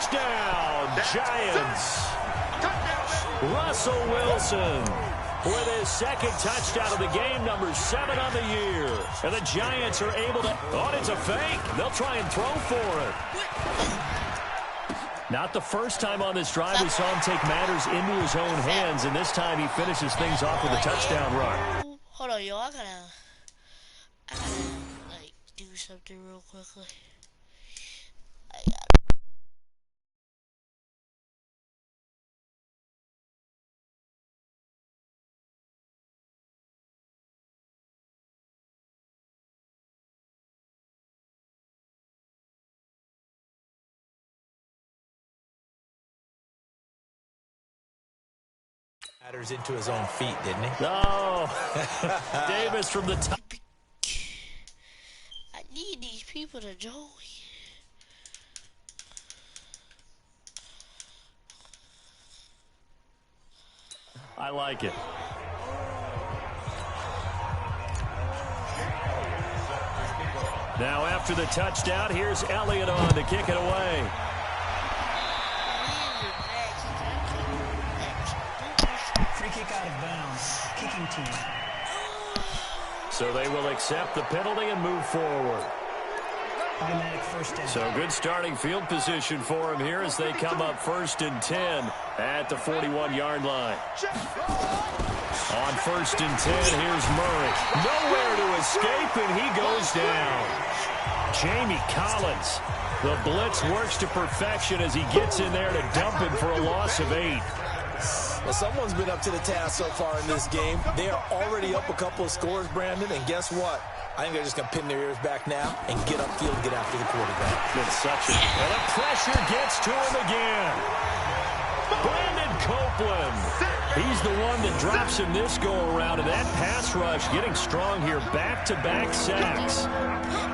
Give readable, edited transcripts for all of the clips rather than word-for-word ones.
Touchdown, Giants. Russell Wilson with his second touchdown of the game, number 7 on the year. And the Giants are able to... Oh, it's a fake. They'll try and throw for it. Not the first time on this drive we saw him take matters into his own hands, and this time he finishes things off with a touchdown run. Hold on, yo. I gotta, like, do something real quickly. Matters into his own feet, didn't he? No. Davis from the top. I need these people to join. I like it. Now after the touchdown, here's Elliott on to kick it away. Free kick out of bounds. Kicking team. So they will accept the penalty and move forward. Automatic first down. So good starting field position for him here as they come up 1st and 10 at the 41-yard line. On 1st and 10, here's Murray. Nowhere to escape, and he goes down. Jamie Collins. The blitz works to perfection as he gets in there to dump him for a loss of 8. Well, someone's been up to the task so far in this game. They are already up a couple of scores, Brandon, and guess what? I think they're just going to pin their ears back now and get upfield and get after the quarterback. It's such a... And the pressure gets to him again. Brandon Copeland. He's the one that drops him this go-around, and that pass rush getting strong here. Back-to-back sacks.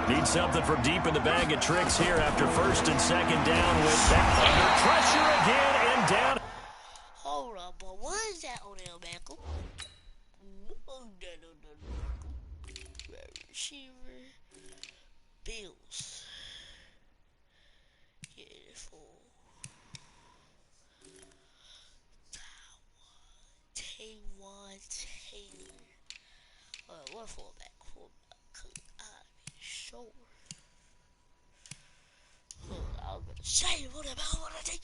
Need something from deep in the bag of tricks here after 1st and 2nd down with that under pressure again and down. Hold on, but what is that on there, Michael? Receiver, Bills. Beautiful. Taylor. What fullback? I'm sure. I was gonna say what about what I think.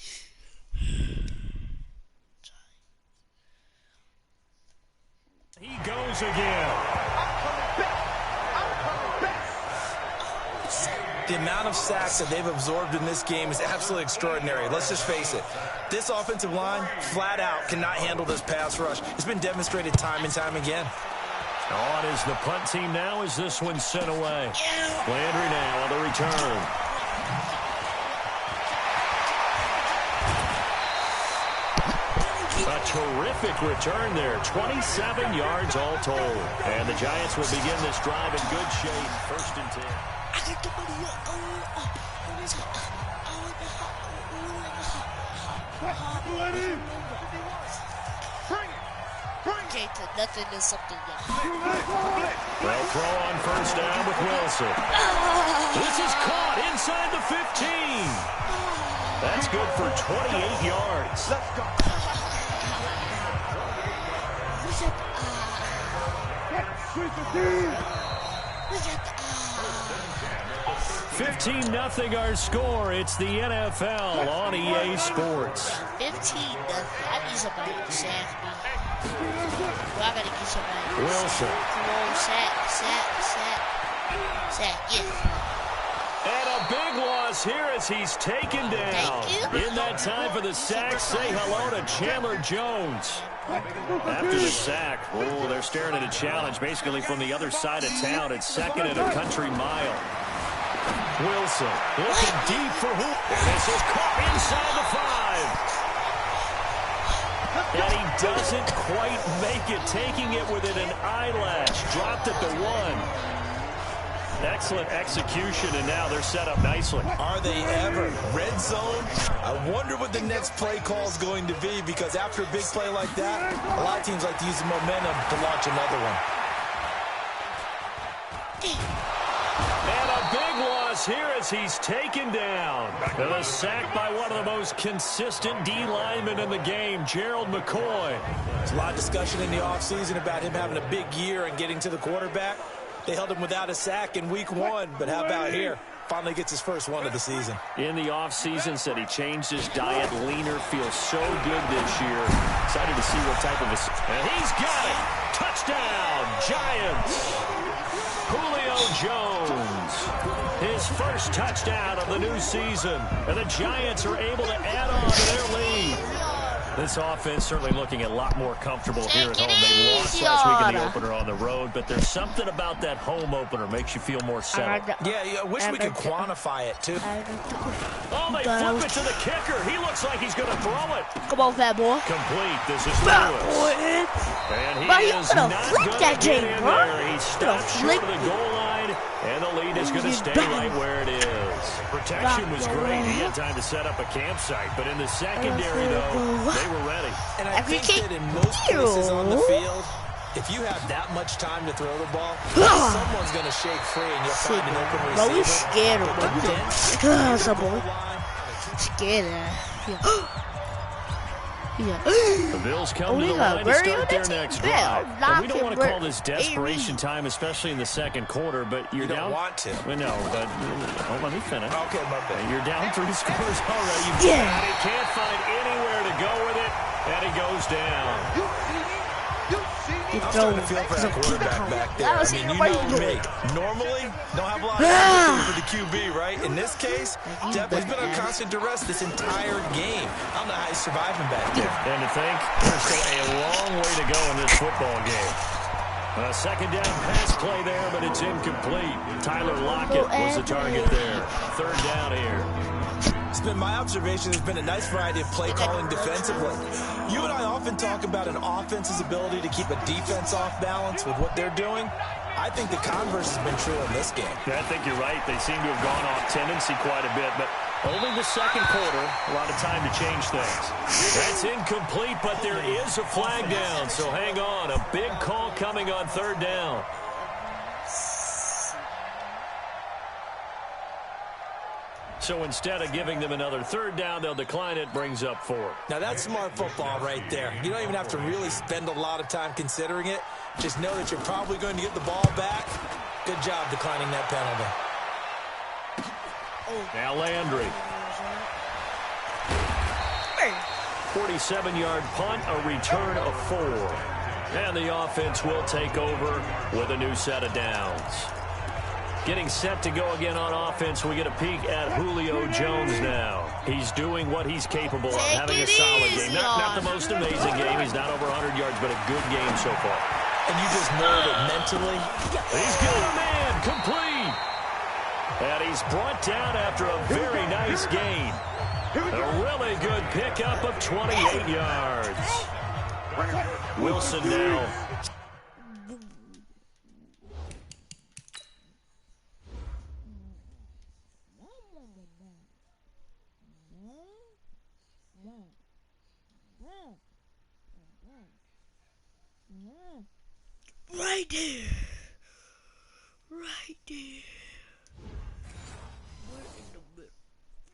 He goes again. The amount of sacks that they've absorbed in this game is absolutely extraordinary. Let's just face it. This offensive line, flat out, cannot handle this pass rush. It's been demonstrated time and time again. On is the punt team now as this one's sent away. Landry now on the return. A terrific return there. 27 yards all told. And the Giants will begin this drive in good shape. 1st and 10. I get the money up. Okay, nothing is something now. They'll throw on 1st down with Wilson. This is caught inside the 15. That's good for 28 yards. Let's go. 15-0 our score. It's the NFL on EA Sports. 15-0. I need somebody to sack me. Well, I gotta get somebody. Wilson. Sack, yeah. And a big loss here as he's taken down. In that time for the sack, say hello to Chandler Jones. After the sack, they're staring at a challenge basically from the other side of town. It's 2nd and a country mile. Wilson looking deep for who? This is caught inside the 5. And he doesn't quite make it, taking it within an eyelash. Dropped at the 1. Excellent execution, and now they're set up nicely. Are they ever? Red zone? I wonder what the next play call is going to be, because after a big play like that, a lot of teams like to use the momentum to launch another one. And a big loss here as he's taken down. And a sack by one of the most consistent D linemen in the game, Gerald McCoy. There's a lot of discussion in the offseason about him having a big year and getting to the quarterback. They held him without a sack in week 1, but how about here? Finally gets his first one of the season. In the offseason, said he changed his diet, leaner, feels so good this year. Excited to see what type of a... And he's got it! Touchdown, Giants! Julio Jones, his first touchdown of the new season. And the Giants are able to add on to their lead. This offense certainly looking a lot more comfortable here at home. They lost last week in the opener on the road, but there's something about that home opener makes you feel more settled. Yeah, I wish we could quantify it, too. Oh, they flip it to the kicker. He looks like he's going to throw it. Come on, fat boy. Complete. This is Lewis. And he is not going to get in there. He stops short of the goal line, and the lead is going to stay right where it is. Protection was great. He had time to set up a campsite, but in the secondary, though, they were ready. And I think that in most places on the field, if you have that much time to throw the ball, someone's going to shake free and you'll find an open receiver. Bro, we scared him, bro. Scared him. The Bills come to the line to start their next drive. And we don't want to call this desperation time, especially in the second quarter, but you're down. You don't want to. No, but let me finish. Okay, my bad. You're down 3 scores already. He can't find anywhere to go with it, and he goes down. I'm starting to feel for that quarterback back there. I mean, you know me. Normally, don't have a lot of time for the QB, right? In this case, Devin's been on constant duress this entire game. I don't know how he's surviving back there. And to think, there's still a long way to go in this football game. A second down pass play there, but it's incomplete. Tyler Lockett was the target there. Third down here. It's been my observation there's been a nice variety of play calling defensively. You and I often talk about an offense's ability to keep a defense off balance with what they're doing. I think the converse has been true in this game. Yeah, I think you're right. They seem to have gone off tendency quite a bit, but only the second quarter, a lot of time to change things. That's incomplete, but there is a flag down, so hang on. A big call coming on third down. So instead of giving them another third down, they'll decline it, brings up 4. Now that's smart football right there. You don't even have to really spend a lot of time considering it. Just know that you're probably going to get the ball back. Good job declining that penalty. Now Landry. 47-yard punt, a return of 4. And the offense will take over with a new set of downs. Getting set to go again on offense, we get a peek at Julio Jones now. He's doing what he's capable of, having a solid game. Not the most amazing game. He's not over 100 yards, but a good game so far. And you just know that mentally. He's got a man, complete. And he's brought down after a very nice gain. A really good pickup of 28 yards. Wilson now. Right there. Right there. We're in the middle.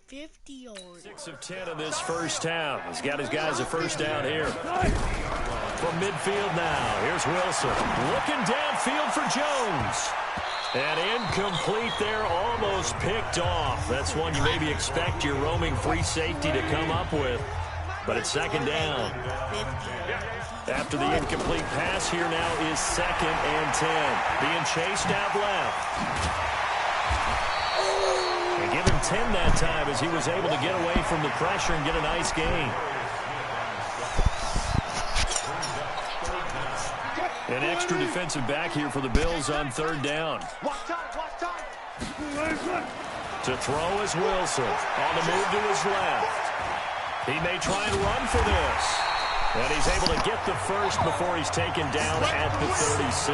50 yards. 6 of 10 in this first half. He's got his guys a first down here. From midfield now. Here's Wilson. Looking downfield for Jones. And incomplete there, almost picked off. That's one you maybe expect your roaming free safety to come up with. But it's second down. After the incomplete pass, here now is 2nd and 10. Being chased out left. And give him 10 that time as he was able to get away from the pressure and get a nice gain. An extra defensive back here for the Bills on third down. To throw is Wilson. On the move to his left. He may try and run for this. And he's able to get the first before he's taken down at the 36.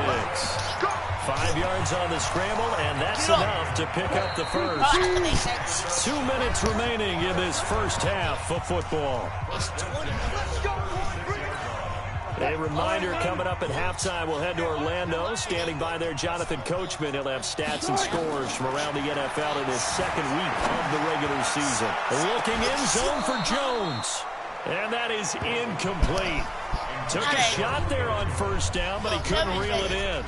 5 yards on the scramble, and that's enough to pick up the first. 2 minutes remaining in this first half of football. A reminder coming up at halftime, we'll head to Orlando. Standing by there, Jonathan Coachman. He'll have stats and scores from around the NFL in his second week of the regular season. Looking in zone for Jones. And that is incomplete. Took a shot there on first down, but he couldn't reel it in.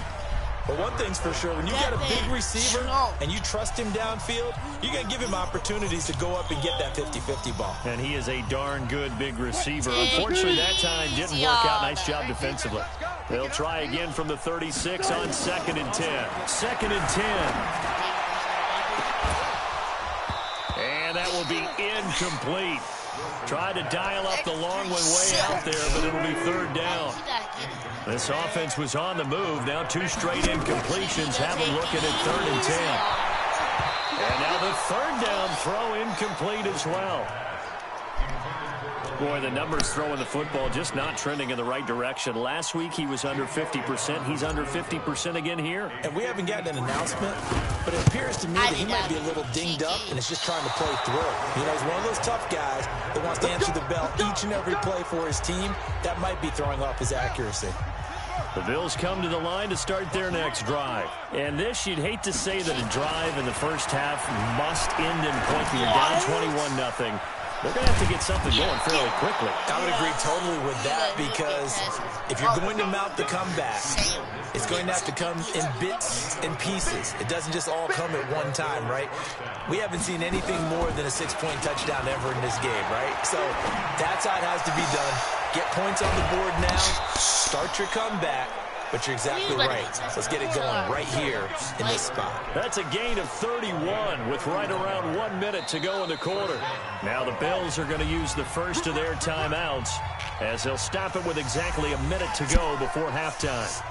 But one thing's for sure, when you got a big receiver and you trust him downfield, you're going to give him opportunities to go up and get that 50-50 ball. And he is a darn good big receiver. Unfortunately, that time didn't work out. Nice job defensively. They'll try again from the 36 on 2nd and 10. 2nd and 10. And that will be incomplete. Tried to dial up the long one way out there, but it'll be 3rd down. This offense was on the move. Now 2 straight incompletions. Have them looking at 3rd and 10. And now the 3rd down throw incomplete as well. Boy, the numbers throwing the football just not trending in the right direction. Last week he was under 50%. He's under 50% again here. And we haven't gotten an announcement, but it appears to me that he might be a little dinged up and is just trying to play through. You know, he's one of those tough guys that wants to answer the bell each and every play for his team. That might be throwing off his accuracy. The Bills come to the line to start their next drive. And this, you'd hate to say that a drive in the first half must end in point. You're down 21-0. They're going to have to get something going fairly quickly. I would agree totally with that, because if you're going to mount the comeback, it's going to have to come in bits and pieces. It doesn't just all come at one time, right? We haven't seen anything more than a 6-point touchdown ever in this game, right? So that's how it has to be done. Get points on the board now. Start your comeback. But you're exactly right. Let's get it going right here in this spot. That's a gain of 31 with right around 1 minute to go in the quarter. Now the Bills are going to use the first of their timeouts as they'll stop it with exactly a minute to go before halftime.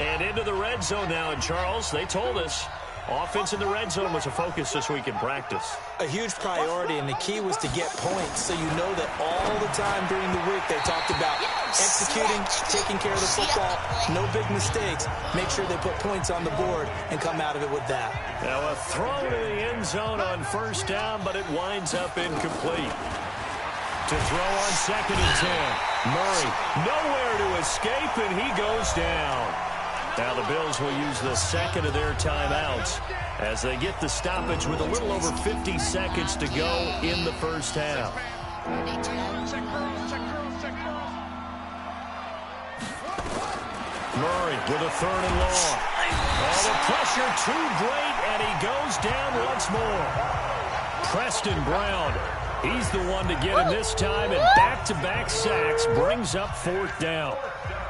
And into the red zone now. And Charles, they told us offense in the red zone was a focus this week in practice. A huge priority, and the key was to get points, so you know that all the time during the week they talked about executing, taking care of the football, no big mistakes, make sure they put points on the board and come out of it with that. Now a throw to the end zone on first down, but it winds up incomplete. To throw on 2nd and 10. Murray nowhere to escape, and he goes down. Now the Bills will use the second of their timeouts as they get the stoppage with a little over 50 seconds to go in the first half. Murray with a 3rd and long. Oh, the pressure too great, and he goes down once more. Preston Brown, he's the one to get him this time, and back-to-back sacks brings up 4th down.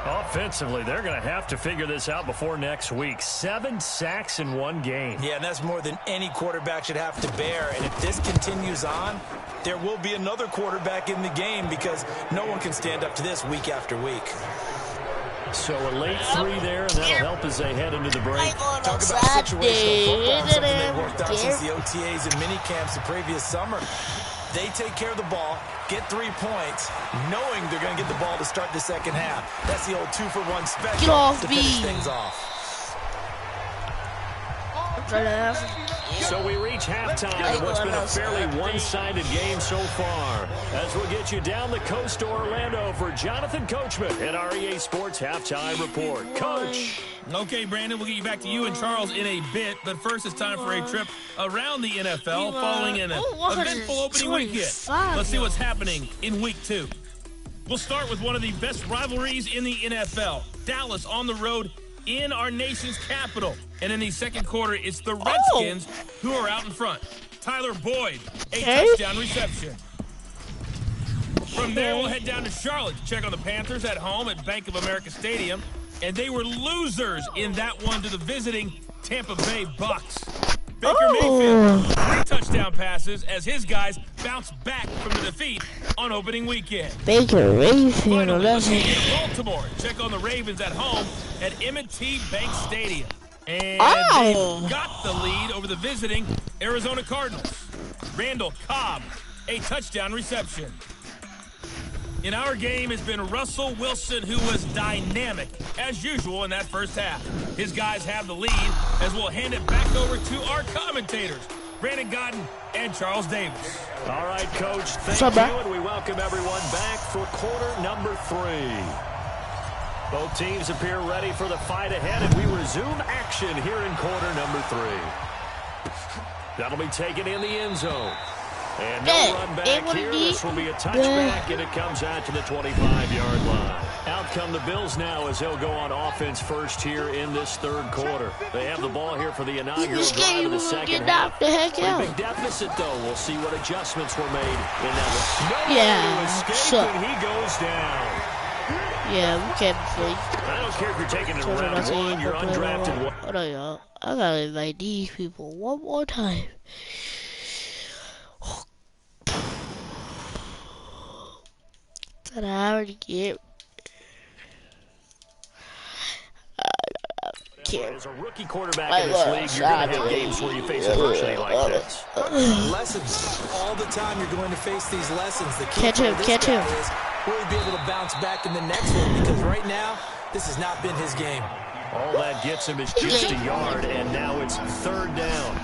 Offensively, they're going to have to figure this out before next week. 7 sacks in 1 game. Yeah, and that's more than any quarterback should have to bear. And if this continues on, there will be another quarterback in the game, because no one can stand up to this week after week. So a late 3 there, and that'll help as they head into the break. Talk about situational football, something they've worked out since the OTAs and minicamps the previous summer. They take care of the ball, get 3 points, knowing they're going to get the ball to start the second half. That's the old 2-for-1 special to finish things off. So we reach halftime in what's been a fairly one-sided game so far, as we'll get you down the coast to Orlando for Jonathan Coachman at our EA Sports Halftime Report. Coach. Okay, Brandon, we'll get you back to you and Charles in a bit, but first it's time for a trip around the NFL following an eventful opening weekend. Let's see what's happening in Week 2. We'll start with one of the best rivalries in the NFL. Dallas on the road in our nation's capital. And in the second quarter, it's the Redskins who are out in front. Tyler Boyd, a touchdown reception. From there, we'll head down to Charlotte to check on the Panthers at home at Bank of America Stadium. And they were losers in that one to the visiting Tampa Bay Bucks. Baker Mayfield, 3 touchdown passes as his guys bounce back from the defeat on opening weekend. Baker Mayfield, Baltimore, check on the Ravens at home at M&T Bank Stadium. And they got the lead over the visiting Arizona Cardinals. Randall Cobb, a touchdown reception. In our game has been Russell Wilson, who was dynamic, as usual, in that first half. His guys have the lead, as we'll hand it back over to our commentators. Brandon Godden, and Charles Davis. All right, Coach, thank you, and we welcome everyone back for quarter number 3. Both teams appear ready for the fight ahead, and we resume action here in quarter number 3. That'll be taken in the end zone. And no run back here. This will be a touchback, and it comes out to the 25-yard line. Out come the Bills now as they'll go on offense first here in this third quarter. They have the ball here for the inaugural drive of the second half. Pretty big deficit, though. We'll see what adjustments were made in that one. No escape, and he goes down. Yeah, we can't play. I don't care if you're taking it around one, you're undrafted one. Hold on, y'all. I gotta invite these people one more time. That I already get. As a rookie quarterback in this league, you're going to have games where you face adversity like this. Lessons. All the time you're going to face these lessons. The key catch him. Is will he be able to bounce back in the next one? Because right now, this has not been his game. All that gets him is just a yard, and now it's third down.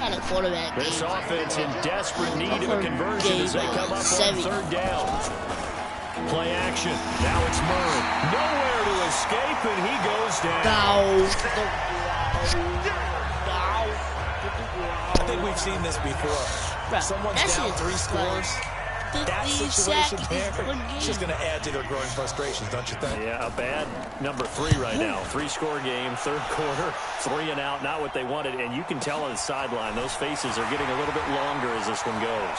This offense in desperate need of a conversion as they come up on third down. Play action. Now it's Murray. Nowhere to escape, and he goes down. I think we've seen this before. Someone's down 3 scores. That situation there is just going to add to their growing frustrations, don't you think? Yeah, a bad number 3 right now. 3-score game, third quarter, 3 and out, not what they wanted. And you can tell on the sideline, those faces are getting a little bit longer as this one goes.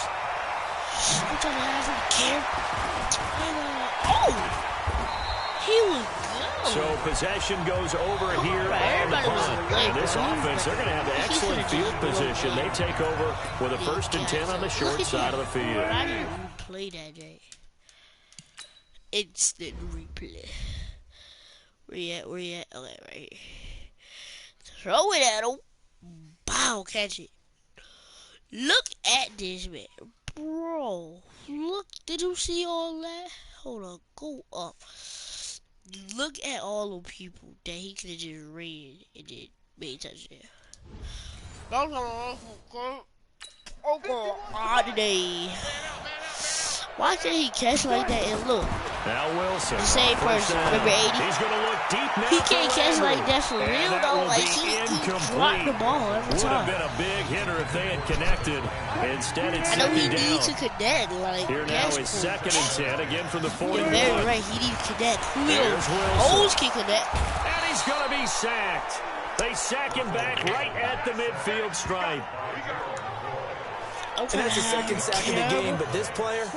He was good. So possession goes over here on the punt. And this offense, they're going to have excellent field position. They take over with a 1st and 10 on the short side of the field. I didn't replay that day. Instant replay. Where you at? Okay, right here. Throw it at him. Bow, catch it. Look at this man. Bro, look, did you see all that? Hold on, go up. Look at all the people that he could have just ran and then made a touchdown. Today. Why can't he catch like that and look? Now Wilson. The same person, number 80. He's going to look deep now. He can't catch like that for real though. Like he dropped the ball every time. Would have been a big hitter if they had connected. Instead, it's I know he down. needs to connect. Like here now is 2nd and 10 again from the 40. You're very right. He needs to connect. Holes can connect. And he's going to be sacked. They sack him back right at the midfield stripe. And that's the 2nd sack of the game, but this player,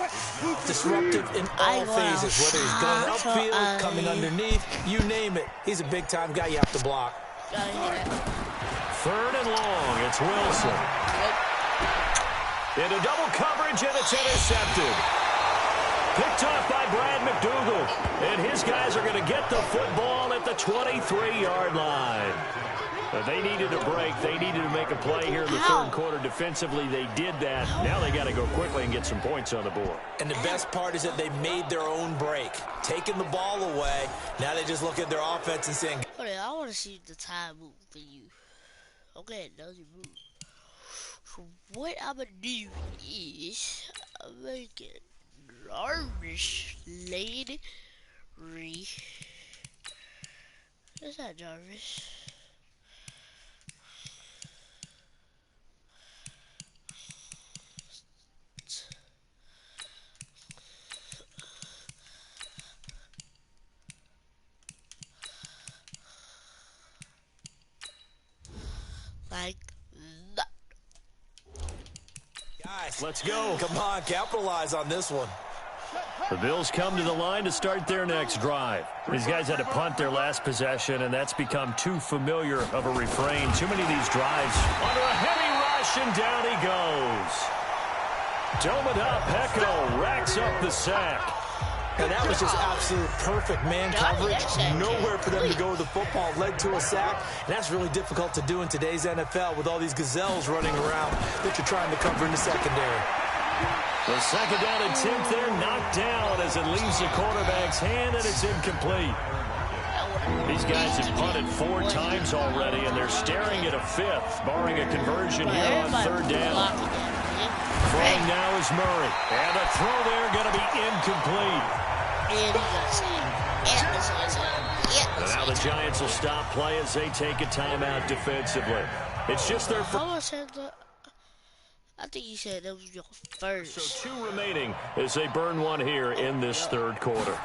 disruptive in all phases, whether he's going upfield, coming underneath, you name it. He's a big-time guy you have to block. 3rd and long, it's Wilson. Into double coverage, and it's intercepted. Picked off by Brad McDougal. And his guys are going to get the football at the 23-yard line. They needed a break. They needed to make a play here in the third quarter. Defensively, they did that. Now they got to go quickly and get some points on the board. And the best part is that they made their own break. Taking the ball away. Now they just look at their offense and saying, okay, I want to see the time move for you. Okay, now you move. So what I'm going to do is I'm make it Jarvis Landry. What's that, Jarvis? Like that. guys, let's go. Come on, capitalize on this one. The Bills come to the line to start their next drive. These guys had to punt their last possession, and that's become too familiar of a refrain. Too many of these drives. Under a heavy rush, and down he goes. Domada Pecco racks up the sack. And that was just absolute perfect man coverage. Nowhere for them to go with the football. Led to a sack. And that's really difficult to do in today's NFL with all these gazelles running around that you're trying to cover in the secondary. The 2nd down and 10th there, knocked down as it leaves the quarterback's hand, and it's incomplete. These guys have punted 4 times already, and they're staring at a 5th, barring a conversion here on 3rd down. Throwing now is Murray. And a throw there going to be incomplete. And now the Giants will stop play as they take a timeout defensively. It's just their first. I think you said that was your first. So 2 remaining as they burn one here in this 3rd quarter.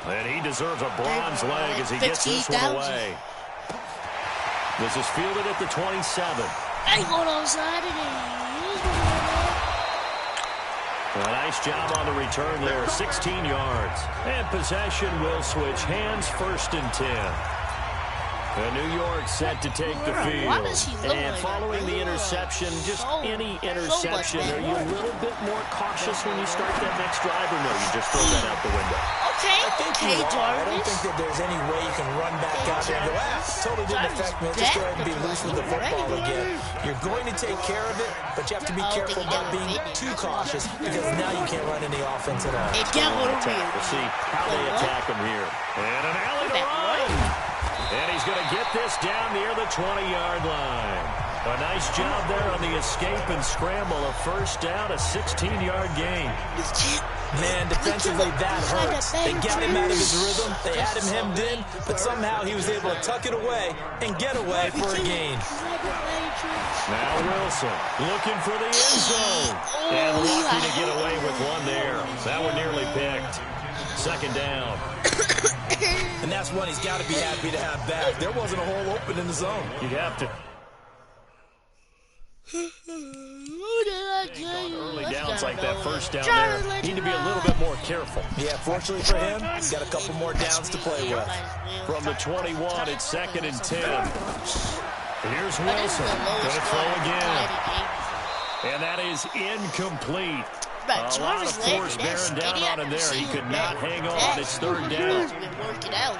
And he deserves a bronze leg as he gets this one away. This is fielded at the 27. Ain't going outside of it. A nice job on the return there, 16 yards. And possession will switch hands, 1st and 10. And New York set to take the field. And following the interception, just any interception, are you a little bit more cautious when you start that next drive, or no, you just throw that out the window? Okay, I don't think that there's any way you can run back out there and go, totally didn't affect me. Just go ahead and be loose with the football again. You're going to take care of it, but you have to be careful about being too cautious because now you can't run any offense at all. We'll see how they attack him here. And an alley to run. And he's going to get this down near the 20-yard line. A nice job there on the escape and scramble. A 1st down, a 16-yard gain. Man, defensively, that hurts. They got him out of his rhythm. They had him hemmed in, but somehow he was able to tuck it away and get away for a gain. Now Wilson looking for the end zone. And lucky to get away with one there. That one nearly picked. 2nd down. And that's one he's got to be happy to have back. There wasn't a hole open in the zone. You have to. Early downs like that 1st down there need to be a little bit more careful. Yeah, fortunately for him, he's got a couple more downs to play with. From the 21, it's 2nd and 10. Here's Wilson. Going to throw again. And that is incomplete. A lot of force bearing down on him there. He could not hang on. It's 3rd down.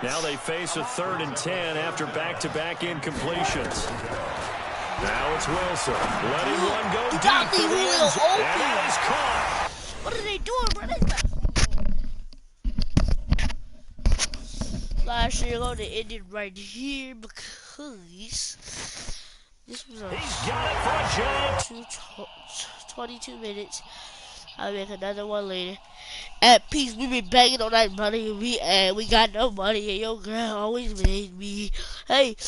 Now they face a 3rd and 10 after back-to-back incompletions. Now it's Wilson. Letting one go deep for the end zone. And that is caught. What are they doing, brother? Last year, I ended right here because this was a He's got it for a jump. 22 minutes. I'll make another one later. At peace, we been begging on that money, and we got no money, and your girl always made me. Hey,